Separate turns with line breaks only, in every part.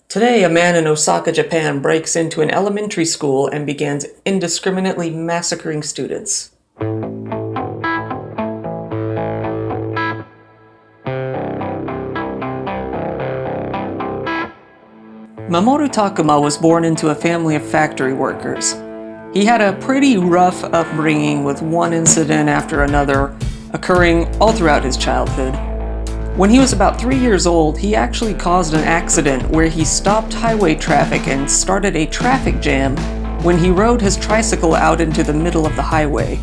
Today, a man in Osaka, Japan breaks into an elementary school and begins indiscriminately massacring students. Mamoru Takuma was born into a family of factory workers. He had a pretty rough upbringing, with one incident after another occurring all throughout his childhood. When he was about 3 years old, he actually caused an accident where he stopped highway traffic and started a traffic jam when he rode his tricycle out into the middle of the highway.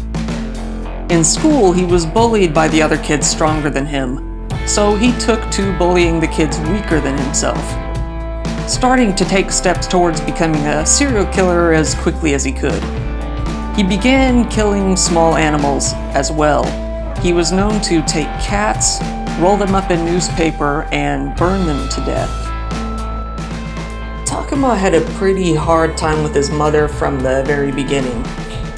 In school, he was bullied by the other kids stronger than him, so he took to bullying the kids weaker than himself, starting to take steps towards becoming a serial killer as quickly as he could. He began killing small animals as well. He was known to take cats, roll them up in newspaper, and burn them to death. Takuma had a pretty hard time with his mother from the very beginning.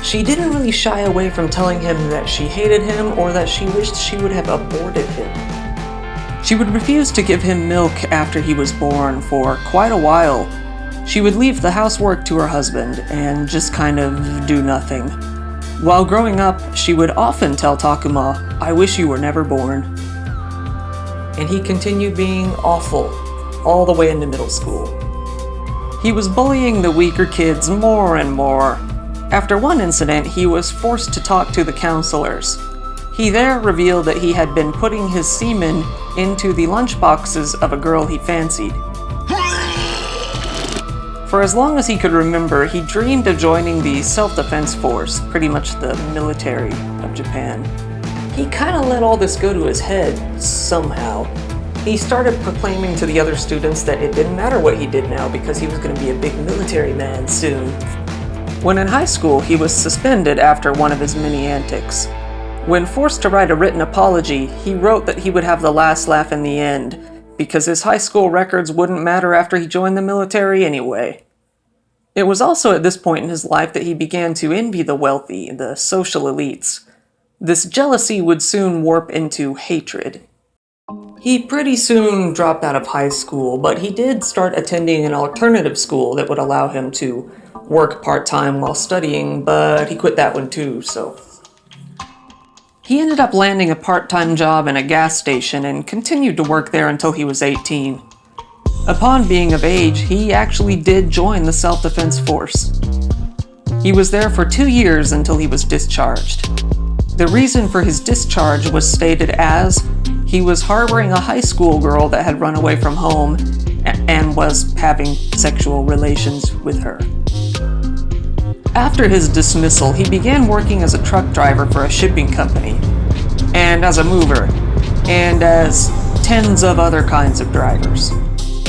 She didn't really shy away from telling him that she hated him or that she wished she would have aborted him. She would refuse to give him milk after he was born for quite a while. She would leave the housework to her husband and just kind of do nothing. While growing up, she would often tell Takuma, "I wish you were never born." And he continued being awful all the way into middle school. He was bullying the weaker kids more and more. After one incident, he was forced to talk to the counselors. He there revealed that he had been putting his semen into the lunchboxes of a girl he fancied. For as long as he could remember, he dreamed of joining the self-defense force, pretty much the military of Japan. He kinda let all this go to his head, somehow. He started proclaiming to the other students that it didn't matter what he did now because he was gonna be a big military man soon. When in high school, he was suspended after one of his many antics. When forced to write a written apology, he wrote that he would have the last laugh in the end, because his high school records wouldn't matter after he joined the military anyway. It was also at this point in his life that he began to envy the wealthy, the social elites. This jealousy would soon warp into hatred. He pretty soon dropped out of high school, but he did start attending an alternative school that would allow him to work part-time while studying, but he quit that one too, so. He ended up landing a part-time job in a gas station and continued to work there until he was 18. Upon being of age, he actually did join the self-defense force. He was there for 2 years until he was discharged. The reason for his discharge was stated as he was harboring a high school girl that had run away from home and was having sexual relations with her. After his dismissal, he began working as a truck driver for a shipping company, and as a mover, and as tens of other kinds of drivers.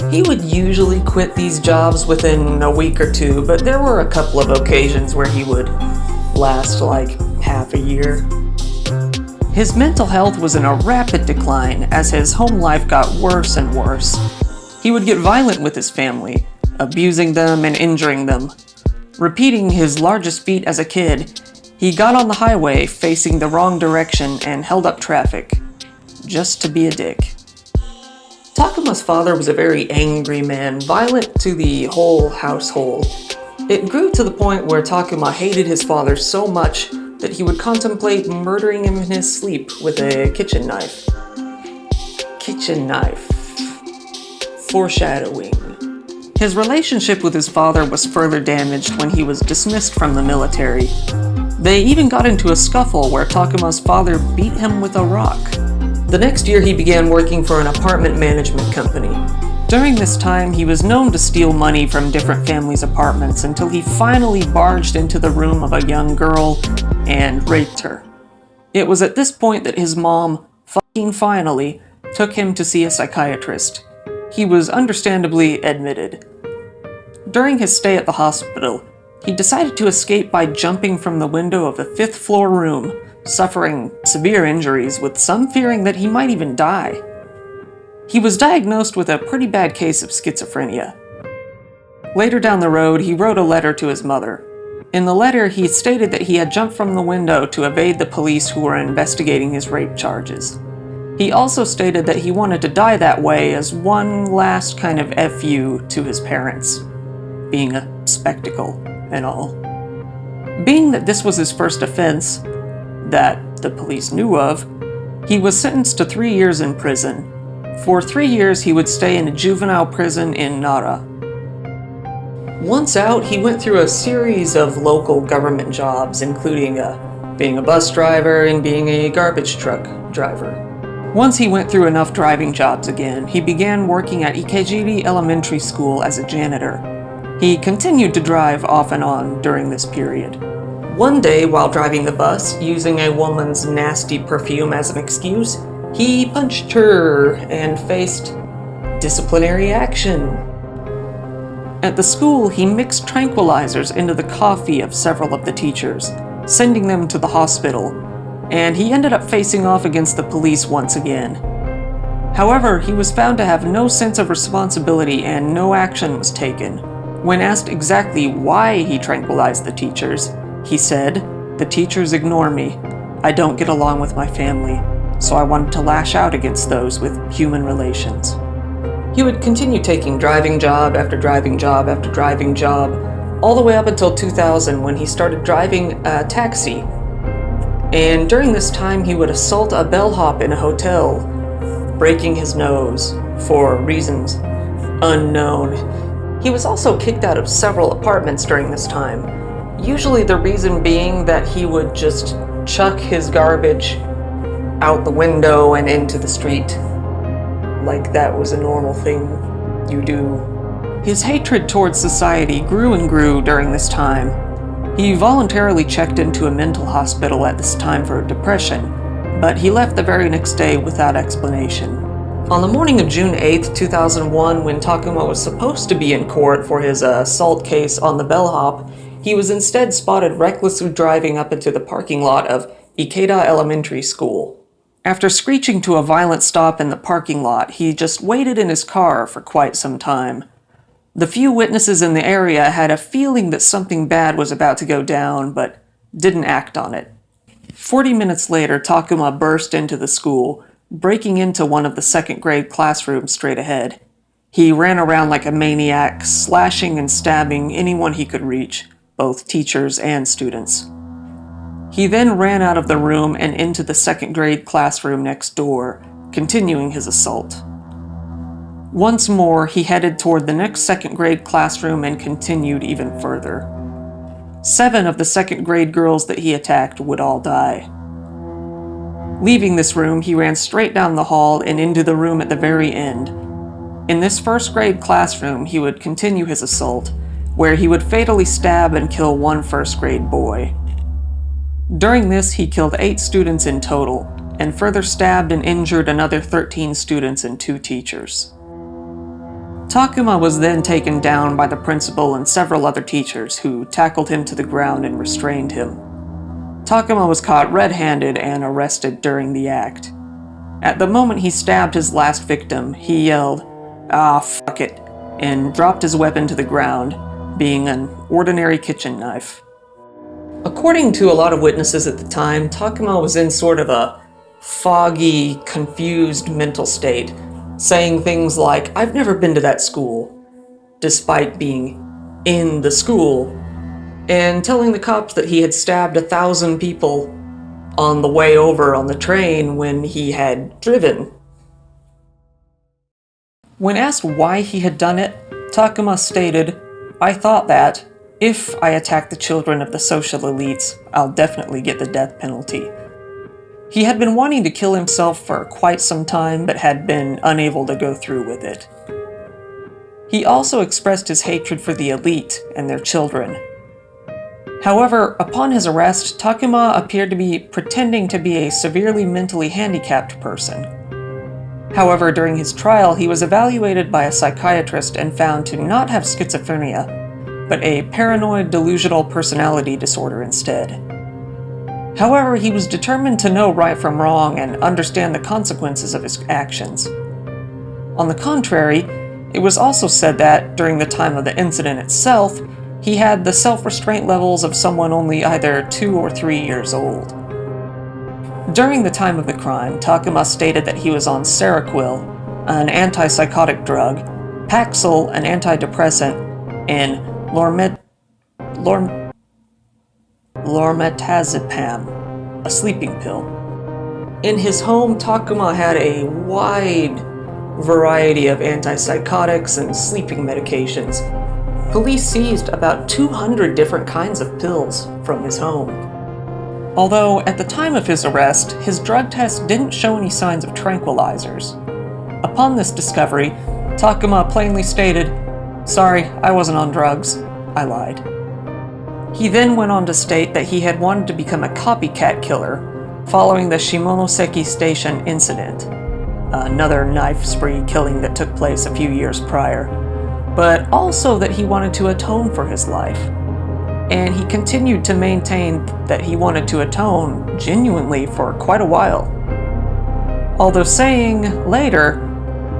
He would usually quit these jobs within a week or two, but there were a couple of occasions where he would last like half a year. His mental health was in a rapid decline as his home life got worse and worse. He would get violent with his family, abusing them and injuring them. Repeating his largest feat as a kid, he got on the highway facing the wrong direction and held up traffic, just to be a dick. Takuma's father was a very angry man, violent to the whole household. It grew to the point where Takuma hated his father so much that he would contemplate murdering him in his sleep with a kitchen knife. Kitchen knife. Foreshadowing. His relationship with his father was further damaged when he was dismissed from the military. They even got into a scuffle where Takuma's father beat him with a rock. The next year, he began working for an apartment management company. During this time, he was known to steal money from different families' apartments until he finally barged into the room of a young girl and raped her. It was at this point that his mom, finally, took him to see a psychiatrist. He was understandably admitted. During his stay at the hospital, he decided to escape by jumping from the window of the 5th floor room, suffering severe injuries, with some fearing that he might even die. He was diagnosed with a pretty bad case of schizophrenia. Later down the road, he wrote a letter to his mother. In the letter, he stated that he had jumped from the window to evade the police who were investigating his rape charges. He also stated that he wanted to die that way as one last kind of FU to his parents, being a spectacle and all. Being that this was his first offense, that the police knew of, he was sentenced to 3 years in prison. For 3 years, he would stay in a juvenile prison in Nara. Once out, he went through a series of local government jobs, including being a bus driver and being a garbage truck driver. Once he went through enough driving jobs again, he began working at Ikeda Elementary School as a janitor. He continued to drive off and on during this period. One day, while driving the bus, using a woman's nasty perfume as an excuse, he punched her and faced disciplinary action. At the school, he mixed tranquilizers into the coffee of several of the teachers, sending them to the hospital, and he ended up facing off against the police once again. However, he was found to have no sense of responsibility and no action was taken. When asked exactly why he tranquilized the teachers, he said, "The teachers ignore me. I don't get along with my family, so I wanted to lash out against those with human relations." He would continue taking driving job after driving job after driving job, all the way up until 2000 when he started driving a taxi. And during this time, he would assault a bellhop in a hotel, breaking his nose for reasons unknown. He was also kicked out of several apartments during this time, usually the reason being that he would just chuck his garbage out the window and into the street, like that was a normal thing you do. His hatred towards society grew and grew during this time. He voluntarily checked into a mental hospital at this time for depression, but he left the very next day without explanation. On the morning of June 8, 2001, when Takuma was supposed to be in court for his assault case on the bellhop, he was instead spotted recklessly driving up into the parking lot of Ikeda Elementary School. After screeching to a violent stop in the parking lot, he just waited in his car for quite some time. The few witnesses in the area had a feeling that something bad was about to go down, but didn't act on it. 40 minutes later, Takuma burst into the school, breaking into one of the second-grade classrooms straight ahead. He ran around like a maniac, slashing and stabbing anyone he could reach, both teachers and students. He then ran out of the room and into the second-grade classroom next door, continuing his assault. Once more, he headed toward the next second-grade classroom and continued even further. 7 of the second-grade girls that he attacked would all die. Leaving this room, he ran straight down the hall and into the room at the very end. In this first-grade classroom, he would continue his assault, where he would fatally stab and kill one first-grade boy. During this, he killed 8 students in total, and further stabbed and injured another 13 students and 2 teachers. Takuma was then taken down by the principal and several other teachers who tackled him to the ground and restrained him. Takuma was caught red-handed and arrested during the act. At the moment he stabbed his last victim, he yelled, "Ah, fuck it," and dropped his weapon to the ground, being an ordinary kitchen knife. According to a lot of witnesses at the time, Takuma was in sort of a foggy, confused mental state, saying things like, "I've never been to that school," despite being in the school, and telling the cops that he had stabbed 1,000 people on the way over on the train when he had driven. When asked why he had done it, Takuma stated, "I thought that, if I attack the children of the social elites, I'll definitely get the death penalty." He had been wanting to kill himself for quite some time, but had been unable to go through with it. He also expressed his hatred for the elite and their children. However, upon his arrest, Takuma appeared to be pretending to be a severely mentally handicapped person. However, during his trial, he was evaluated by a psychiatrist and found to not have schizophrenia, but a paranoid delusional personality disorder instead. However, he was determined to know right from wrong and understand the consequences of his actions. On the contrary, it was also said that, during the time of the incident itself, he had the self-restraint levels of someone only either 2 or 3 years old. During the time of the crime, Takuma stated that he was on Seroquel, an antipsychotic drug, Paxil, an antidepressant, and lormetazepam, a sleeping pill. In his home, Takuma had a wide variety of antipsychotics and sleeping medications. Police seized about 200 different kinds of pills from his home. Although, at the time of his arrest, his drug test didn't show any signs of tranquilizers. Upon this discovery, Takuma plainly stated, "Sorry, I wasn't on drugs. I lied." He then went on to state that he had wanted to become a copycat killer following the Shimonoseki Station incident, another knife spree killing that took place a few years prior, but also that he wanted to atone for his life. And he continued to maintain that he wanted to atone genuinely for quite a while. Although saying later,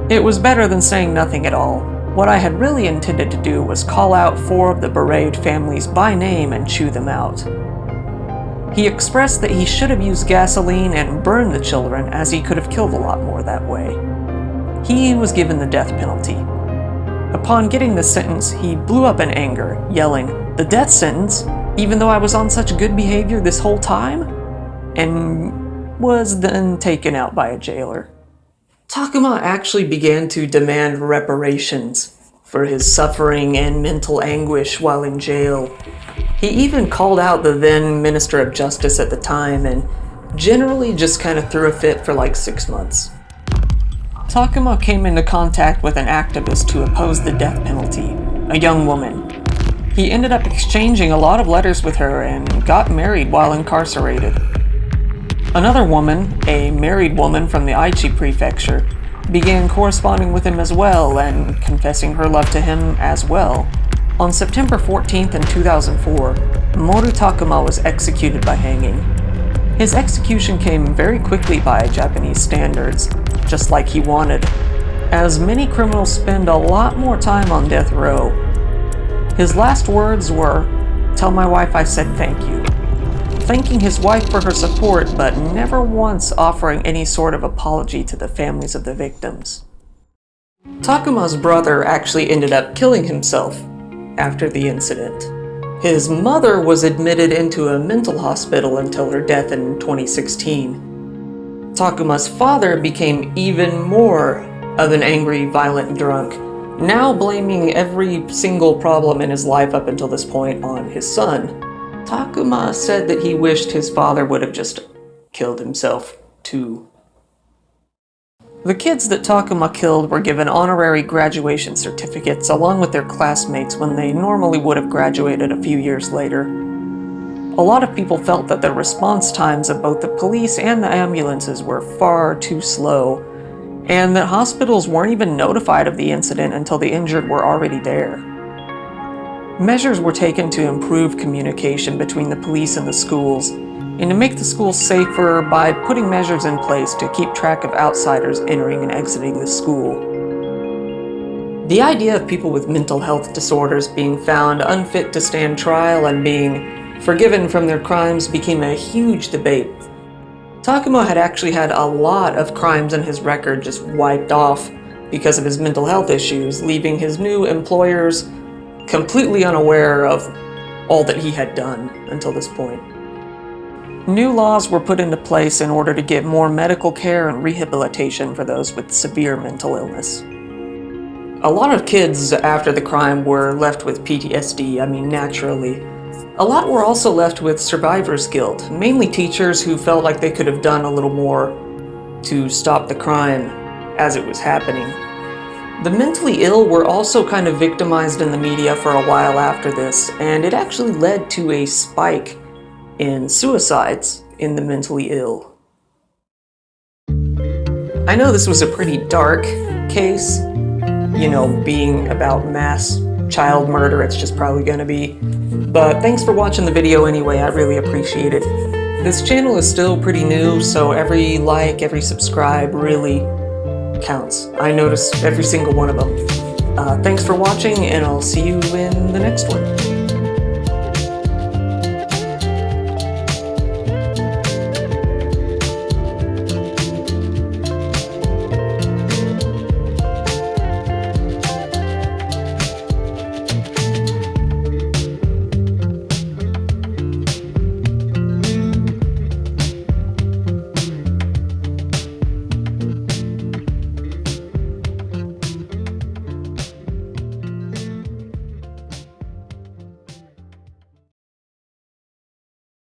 "It was better than saying nothing at all. What I had really intended to do was call out 4 of the bereaved families by name and chew them out." He expressed that he should have used gasoline and burned the children, as he could have killed a lot more that way. He was given the death penalty. Upon getting the sentence, he blew up in anger, yelling, "The death sentence? Even though I was on such good behavior this whole time?" And was then taken out by a jailer. Takuma actually began to demand reparations for his suffering and mental anguish while in jail. He even called out the then Minister of Justice at the time and generally just kind of threw a fit for like 6 months. Takuma came into contact with an activist who opposed the death penalty, a young woman. He ended up exchanging a lot of letters with her and got married while incarcerated. Another woman, a married woman from the Aichi prefecture, began corresponding with him as well and confessing her love to him as well. On September 14th in 2004, Mamoru Takuma was executed by hanging. His execution came very quickly by Japanese standards, just like he wanted, as many criminals spend a lot more time on death row. His last words were, "Tell my wife I said thank you," thanking his wife for her support, but never once offering any sort of apology to the families of the victims. Takuma's brother actually ended up killing himself after the incident. His mother was admitted into a mental hospital until her death in 2016. Takuma's father became even more of an angry, violent drunk, now blaming every single problem in his life up until this point on his son. Takuma said that he wished his father would have just killed himself, too. The kids that Takuma killed were given honorary graduation certificates along with their classmates when they normally would have graduated a few years later. A lot of people felt that the response times of both the police and the ambulances were far too slow, and that hospitals weren't even notified of the incident until the injured were already there. Measures were taken to improve communication between the police and the schools, and to make the schools safer by putting measures in place to keep track of outsiders entering and exiting the school. The idea of people with mental health disorders being found unfit to stand trial and being forgiven from their crimes became a huge debate. Takuma had actually had a lot of crimes in his record just wiped off because of his mental health issues, leaving his new employers completely unaware of all that he had done until this point. New laws were put into place in order to get more medical care and rehabilitation for those with severe mental illness. A lot of kids after the crime were left with PTSD, naturally. A lot were also left with survivor's guilt, mainly teachers who felt like they could have done a little more to stop the crime as it was happening. The mentally ill were also kind of victimized in the media for a while after this, and it actually led to a spike in suicides in the mentally ill. I know this was a pretty dark case, being about mass child murder, it's just probably gonna be. But thanks for watching the video anyway, I really appreciate it. This channel is still pretty new, so every like, every subscribe really counts. I notice every single one of them. Thanks for watching, and I'll see you in the next one.